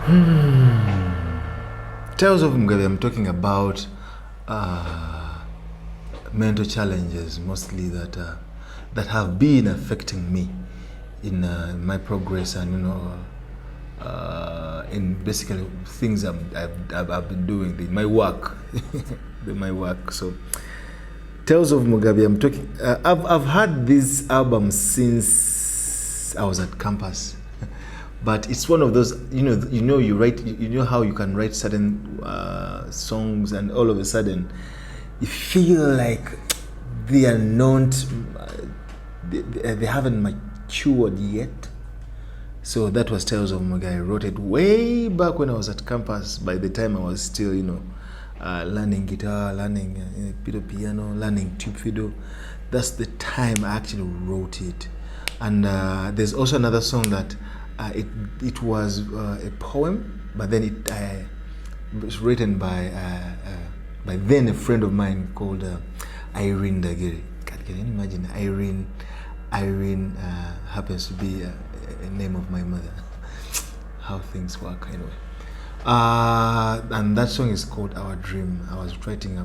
Tales of Mugabi, I'm talking about mental challenges mostly that have been affecting me in my progress and in basically things I've been doing in my work, my work. So Tales of Mugabi, I'm talking. I've had this album since I was at campus. But it's one of those, you write, how you can write certain songs and all of a sudden you feel like they are not, they haven't matured yet. So that was Tales of Mugabi. I wrote it way back when I was at campus. By the time I was still, learning guitar, learning piano, learning tube fiddle. That's the time I actually wrote it. And there's also another song that it was a poem, but then it was written by then a friend of mine called Irene Dagiri. Can you imagine? Irene happens to be a name of my mother. How things work, anyway. And that song is called Our Dream. I was writing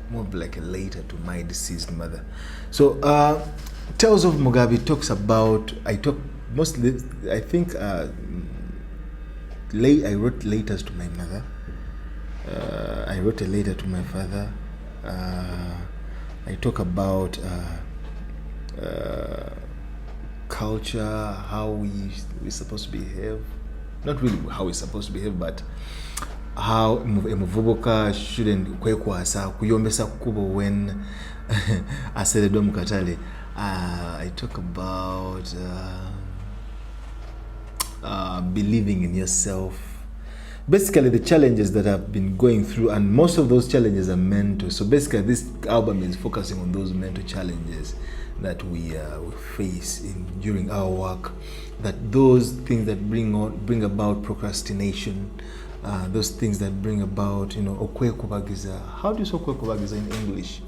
more of like a letter to my deceased mother. So Tales of Mugabi talks about, I think I wrote letters to my mother. I wrote a letter to my father. I talk about culture, how we're supposed to behave. Not really how we're supposed to behave, but how emuvubuka shouldn't kwekwasa kuyombesa kubo when aseredwa mukatale. I talk about believing in yourself. Basically, the challenges that I've been going through, and most of those challenges are mental. So basically, this album is focusing on those mental challenges that we face during our work. That those things that bring about procrastination, those things that bring about, okwekubagiza. How do you say okwekubagiza in English?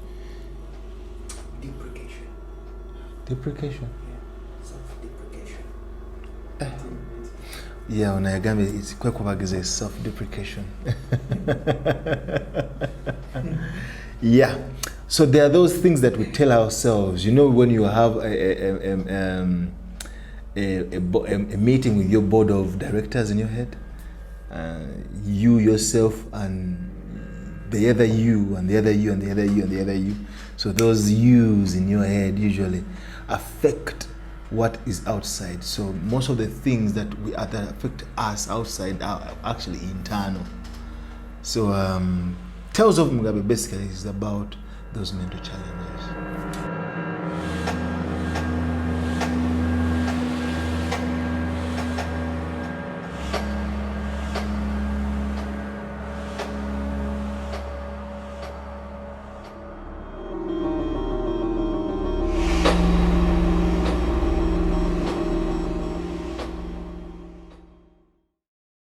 Deprecation. Yeah, self-deprecation. Yeah, when I it's kwekubagiza is self-deprecation. Yeah. So there are those things that we tell ourselves. When you have a meeting with your board of directors in your head, you yourself and the other you and the other you and the other you and the other you. So those yous in your head usually affect what is outside. So most of the things that affect us outside are actually internal. So Tales of Mugabi basically is about those mental challenges.